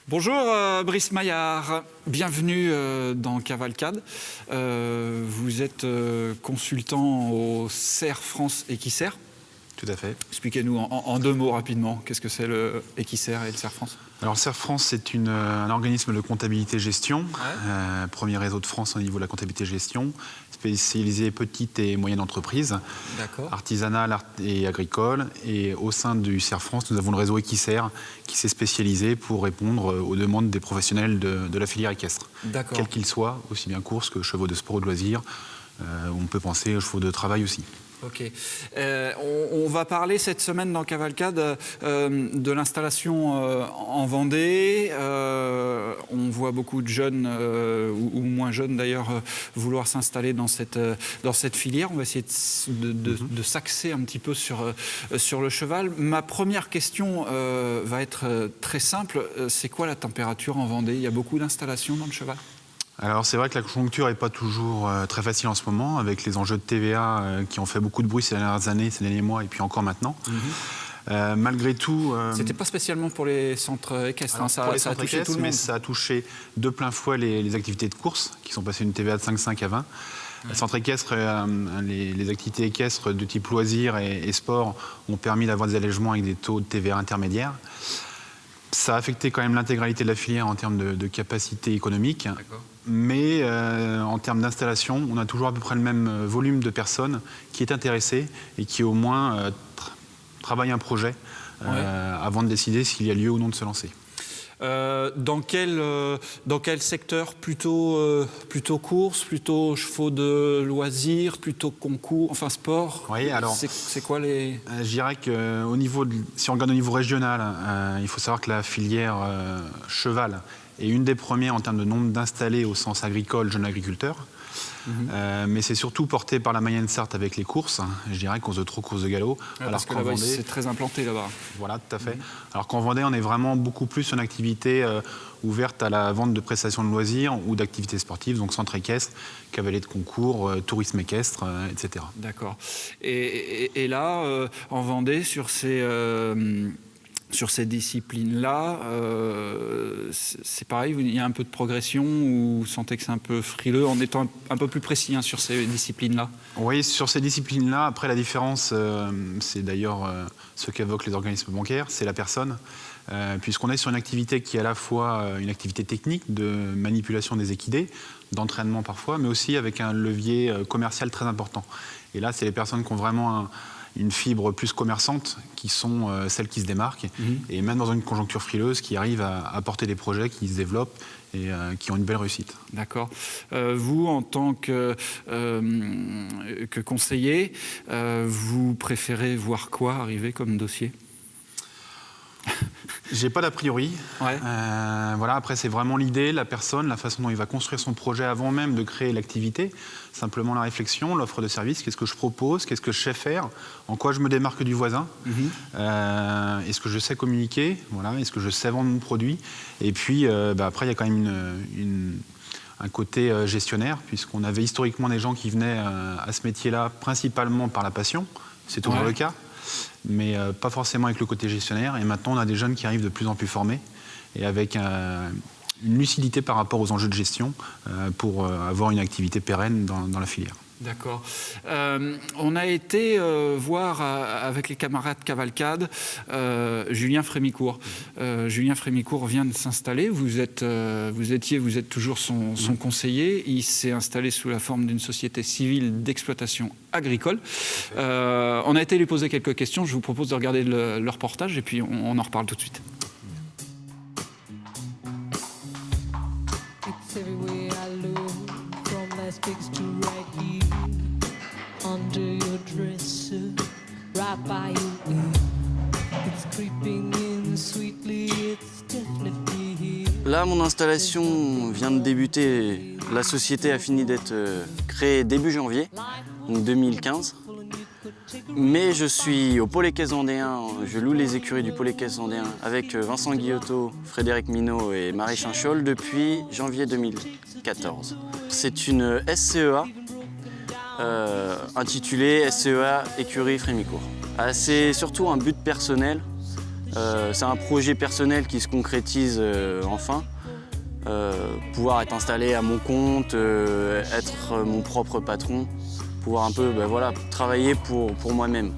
Bonjour Brice Maillard, bienvenue dans Cavalcade. Vous êtes consultant au CER France Equicer. Tout à fait. Expliquez-nous en deux mots rapidement, qu'est-ce que c'est le Equicer et le CER France? Alors le CER France, c'est un organisme de comptabilité-gestion, Ouais. premier réseau de France au niveau de la comptabilité-gestion, spécialisé petites et moyennes entreprises, D'accord. artisanales et agricoles. Et au sein du CER France, nous avons le réseau Equicer qui s'est spécialisé pour répondre aux demandes des professionnels de la filière équestre, D'accord. quels qu'ils soient, aussi bien courses que chevaux de sport ou de loisirs. On peut penser aux chevaux de travail aussi. Ok. On va parler cette semaine dans Cavalcade de l'installation en Vendée. On voit beaucoup de jeunes, ou moins jeunes d'ailleurs, vouloir s'installer dans cette filière. On va essayer de s'axer un petit peu sur le cheval. Ma première question va être très simple. C'est quoi la température en Vendée? Il y a beaucoup d'installations dans le cheval? Alors c'est vrai que la conjoncture n'est pas toujours très facile en ce moment, avec les enjeux de TVA qui ont fait beaucoup de bruit ces dernières années, ces derniers mois, et puis encore maintenant. Malgré tout... C'était pas spécialement pour les centres équestres, hein, pour les ça a centres touché équestres, tout le monde. mais ça a touché de plein fouet les activités de course, qui sont passées d'une TVA de 5,5 à 20. Les centres équestres, les activités équestres de type loisirs et sport ont permis d'avoir des allègements avec des taux de TVA intermédiaires. Ça a affecté quand même l'intégralité de la filière en termes de capacité économique. Mais en termes d'installation, on a toujours à peu près le même volume de personnes qui est intéressé et qui au moins travaillent un projet avant de décider s'il y a lieu ou non de se lancer. Dans quel secteur? Plutôt course, plutôt chevaux de loisirs, plutôt concours, enfin sport? Oui, alors c'est quoi les... je dirais que si on regarde au niveau régional, il faut savoir que la filière cheval est une des premières en termes de nombre d'installés au sens agricole, jeunes agriculteurs. Mais c'est surtout porté par la Mayenne-Sarthe avec les courses, je dirais, courses de trot, courses de galop. Parce que là-bas, c'est très implanté là-bas. Voilà, tout à fait. Alors qu'en Vendée, on est vraiment beaucoup plus une activité ouverte à la vente de prestations de loisirs ou d'activités sportives, donc centre équestre, cavalier de concours, tourisme équestre, etc. D'accord. Et là, en Vendée, sur ces disciplines-là, c'est pareil, il y a un peu de progression ou vous sentez que c'est un peu frileux en étant un peu plus précis sur ces disciplines-là? Oui, sur ces disciplines-là, après la différence, c'est d'ailleurs ce qu'évoquent les organismes bancaires, c'est la personne, puisqu'on est sur une activité qui est à la fois une activité technique de manipulation des équidés, d'entraînement parfois, mais aussi avec un levier commercial très important. Et là, c'est les personnes qui ont vraiment une fibre plus commerçante qui sont celles qui se démarquent et même dans une conjoncture frileuse qui arrivent à porter des projets qui se développent et qui ont une belle réussite. D'accord. Vous, en tant que conseiller, vous préférez voir quoi arriver comme dossier? J'ai pas d'a priori. Ouais. Voilà, après, c'est vraiment l'idée, la personne, la façon dont il va construire son projet avant même de créer l'activité. Simplement la réflexion, l'offre de service, qu'est-ce que je propose, qu'est-ce que je sais faire, en quoi je me démarque du voisin, est-ce que je sais communiquer, voilà, est-ce que je sais vendre mon produit. Et puis, après, il y a quand même un côté gestionnaire, puisqu'on avait historiquement des gens qui venaient à ce métier-là principalement par la passion. C'est toujours le cas. Mais pas forcément avec le côté gestionnaire. Et maintenant, on a des jeunes qui arrivent de plus en plus formés et avec une lucidité par rapport aux enjeux de gestion pour avoir une activité pérenne dans la filière. D'accord. On a été voir avec les camarades Cavalcade Julien Frémicourt. Julien Frémicourt vient de s'installer. Vous êtes toujours son conseiller. Il s'est installé sous la forme d'une société civile d'exploitation agricole. On a été lui poser quelques questions. Je vous propose de regarder le reportage et puis on en reparle tout de suite. Under your dresser, right by your ear. It's creeping in sweetly, it's definitely here. Là, mon installation vient de débuter. La société a fini d'être créée début janvier, donc 2015. Mais je suis au pôle équestre vendéen, je loue les écuries du pôle équestre vendéen avec Vincent Guillotot, Frédéric Minot et Marie Chinchol depuis janvier 2014. C'est une SCEA intitulée SCEA Écurie Frémicourt. C'est surtout un but personnel C'est un projet personnel qui se concrétise enfin. Pouvoir être installé à mon compte, être mon propre patron, pouvoir un peu voilà, travailler pour moi-même.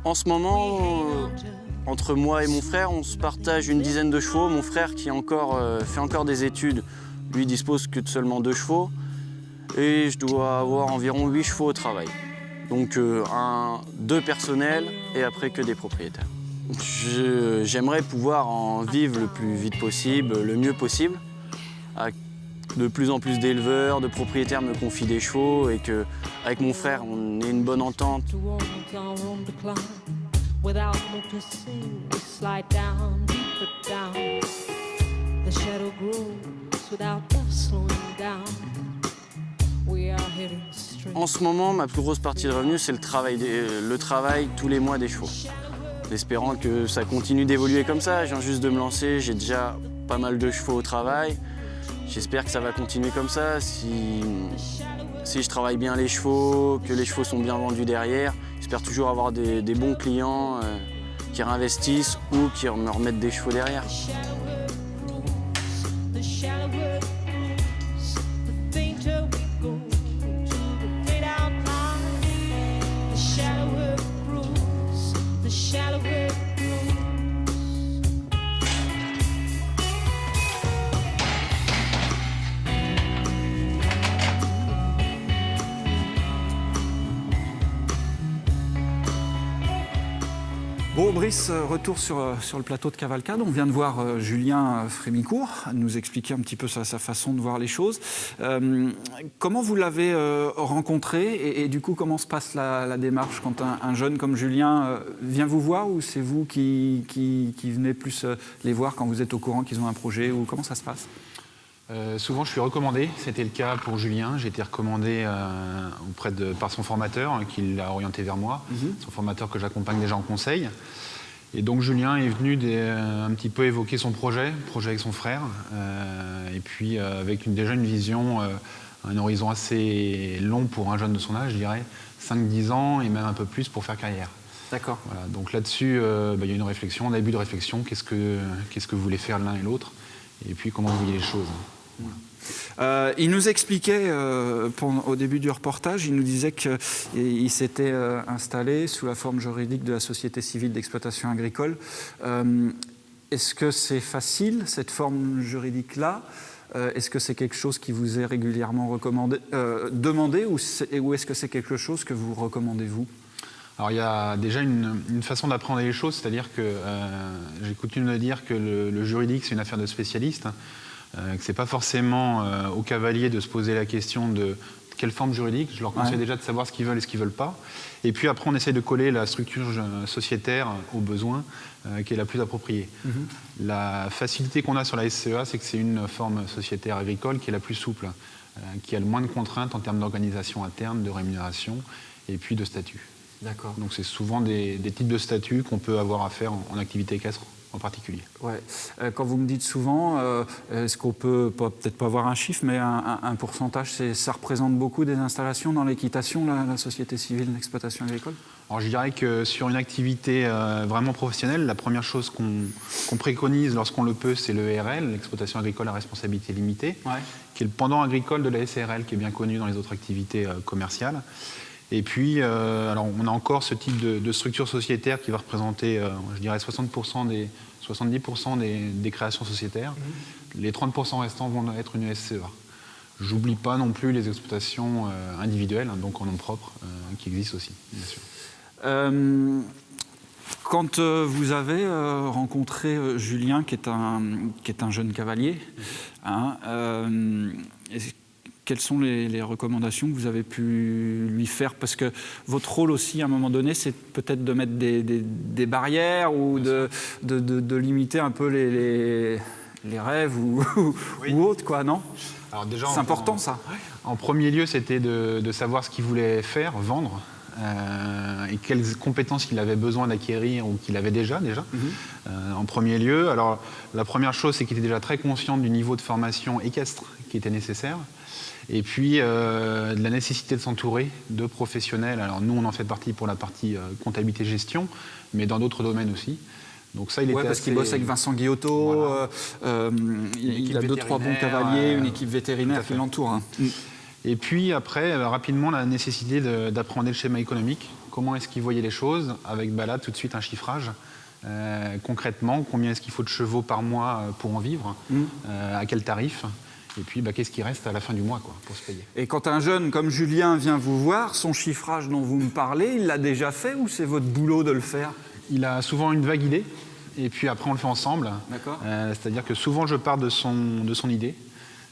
En ce moment, entre moi et mon frère, on se partage une dizaine de chevaux. Mon frère, qui fait encore des études, lui dispose que de seulement 2 chevaux. Et je dois avoir environ 8 chevaux au travail. Donc 2 personnels et après que des propriétaires. J'aimerais pouvoir en vivre le plus vite possible, le mieux possible. De plus en plus d'éleveurs, de propriétaires me confient des chevaux et qu'avec mon frère, on ait une bonne entente. En ce moment, ma plus grosse partie de revenus, c'est le travail tous les mois des chevaux. Espérant que ça continue d'évoluer comme ça. Je viens juste de me lancer, j'ai déjà pas mal de chevaux au travail. J'espère que ça va continuer comme ça. Si je travaille bien les chevaux, que les chevaux sont bien vendus derrière, j'espère toujours avoir des bons clients qui réinvestissent ou qui me remettent des chevaux derrière. Bon, Brice, retour sur le plateau de Cavalcade. On vient de voir Julien Frémicourt nous expliquer un petit peu sa façon de voir les choses. Comment vous l'avez rencontré et du coup, comment se passe la démarche quand un jeune comme Julien vient vous voir ou c'est vous qui venez plus les voir quand vous êtes au courant qu'ils ont un projet ou comment ça se passe ? Souvent, je suis recommandé. C'était le cas pour Julien. J'ai été recommandé par son formateur, qui l'a orienté vers moi. Son formateur que j'accompagne déjà en conseil. Et donc, Julien est venu un petit peu évoquer son projet avec son frère. Et puis, avec déjà une vision, un horizon assez long pour un jeune de son âge, je dirais, 5-10 ans et même un peu plus pour faire carrière. D'accord. Voilà, donc là-dessus, il y a une réflexion, un début de réflexion. Qu'est-ce que vous voulez faire l'un et l'autre ? Et puis, comment vous voyez les choses ? Il nous expliquait au début du reportage, il nous disait qu'il s'était installé sous la forme juridique de la Société civile d'exploitation agricole. Est-ce que c'est facile, cette forme juridique-là ? Est-ce que c'est quelque chose qui vous est régulièrement demandé ou est-ce que c'est quelque chose que vous recommandez, vous ? Alors il y a déjà une façon d'apprendre les choses, c'est-à-dire que j'ai coutume de dire que le juridique c'est une affaire de spécialistes, que c'est pas forcément aux cavaliers de se poser la question de quelle forme juridique. Je leur conseille déjà de savoir ce qu'ils veulent et ce qu'ils veulent pas. Et puis après on essaie de coller la structure sociétaire aux besoins qui est la plus appropriée. La facilité qu'on a sur la SCEA, c'est que c'est une forme sociétaire agricole qui est la plus souple, qui a le moins de contraintes en termes d'organisation interne, de rémunération et puis de statut. D'accord. Donc c'est souvent des types de statuts qu'on peut avoir à faire en activité équestre en particulier. Ouais. Quand vous me dites souvent, est-ce qu'on peut peut-être pas avoir un chiffre, mais un pourcentage, ça représente beaucoup des installations dans l'équitation, la Société civile d'exploitation agricole ? Alors je dirais que sur une activité vraiment professionnelle, la première chose qu'on préconise lorsqu'on le peut, c'est le ERL, l'exploitation agricole à responsabilité limitée, qui est le pendant agricole de la SARL, qui est bien connu dans les autres activités commerciales. Et puis, alors on a encore ce type de structure sociétaire qui va représenter, je dirais, 70% des créations sociétaires. Les 30% restants vont être une SCEA. J'oublie pas non plus les exploitations individuelles, hein, donc en nom propre, qui existent aussi, bien sûr. Quand vous avez rencontré Julien, qui est un jeune cavalier, hein, quelles sont les recommandations que vous avez pu lui faire? Parce que votre rôle aussi, à un moment donné, c'est peut-être de mettre des barrières ou de limiter un peu les rêves ou autres, quoi, non? Alors déjà, c'est important, ça. En premier lieu, c'était de savoir ce qu'il voulait faire, vendre, et quelles compétences il avait besoin d'acquérir ou qu'il avait déjà. En premier lieu, alors la première chose, c'est qu'il était déjà très conscient du niveau de formation équestre qui était nécessaire. Et puis, de la nécessité de s'entourer de professionnels. Alors, nous, on en fait partie pour la partie comptabilité-gestion, mais dans d'autres domaines aussi. Donc ça, il était parce qu'il bosse avec Vincent Guillotot, voilà. Il a 2-3 bons cavaliers, une équipe vétérinaire qui l'entoure. Hein. Et puis, après, rapidement, la nécessité d'appréhender le schéma économique. Comment est-ce qu'il voyait les choses, avec là, tout de suite, un chiffrage. Concrètement, combien est-ce qu'il faut de chevaux par mois pour en vivre, à quel tarif. Et puis, qu'est-ce qui reste à la fin du mois, quoi, pour se payer. Et quand un jeune comme Julien vient vous voir, son chiffrage dont vous me parlez, il l'a déjà fait ou c'est votre boulot de le faire? Il a souvent une vague idée, et puis après, on le fait ensemble. D'accord. C'est-à-dire que souvent, je pars de son idée,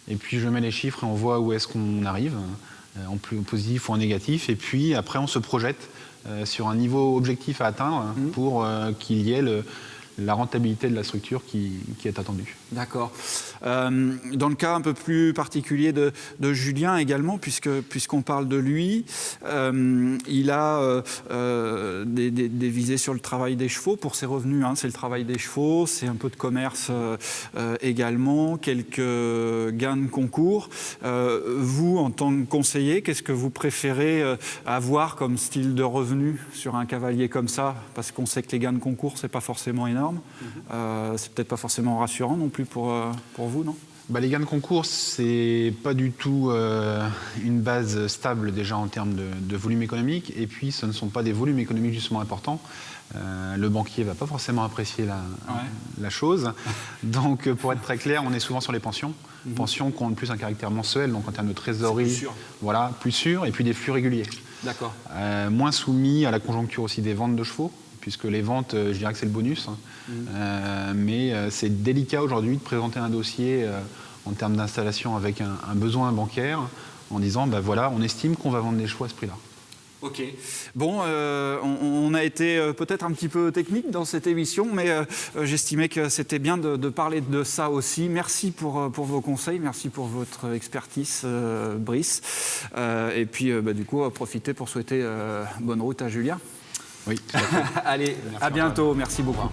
et puis je mets les chiffres et on voit où est-ce qu'on arrive, en positif ou en négatif. Et puis après, on se projette sur un niveau objectif à atteindre pour qu'il y ait la rentabilité de la structure qui est attendue. D'accord. Dans le cas un peu plus particulier de Julien également, puisqu'on parle de lui, il a des visées sur le travail des chevaux pour ses revenus. Hein, c'est le travail des chevaux, c'est un peu de commerce également, quelques gains de concours. Vous, en tant que conseiller, qu'est-ce que vous préférez avoir comme style de revenu sur un cavalier comme ça? Parce qu'on sait que les gains de concours, c'est pas forcément énorme. C'est peut-être pas forcément rassurant non plus pour vous, non? Les gains de concours, c'est pas du tout une base stable déjà en termes de volume économique, et puis ce ne sont pas des volumes économiques justement importants. Le banquier va pas forcément apprécier la chose. Donc pour être très clair, on est souvent sur les pensions. Pensions qui ont plus un caractère mensuel, donc en termes de trésorerie, voilà, plus sûr, et puis des flux réguliers. D'accord. Moins soumis à la conjoncture aussi des ventes de chevaux, puisque les ventes, je dirais que c'est le bonus. Mais c'est délicat aujourd'hui de présenter un dossier en termes d'installation avec un besoin bancaire en disant, voilà, on estime qu'on va vendre des chevaux à ce prix-là. Ok. Bon, on a été peut-être un petit peu technique dans cette émission, mais j'estimais que c'était bien de parler de ça aussi. Merci pour vos conseils, merci pour votre expertise, Brice. Et puis, du coup, profitez pour souhaiter bonne route à Julien. Oui, tout à fait. Allez, à bientôt. Merci beaucoup.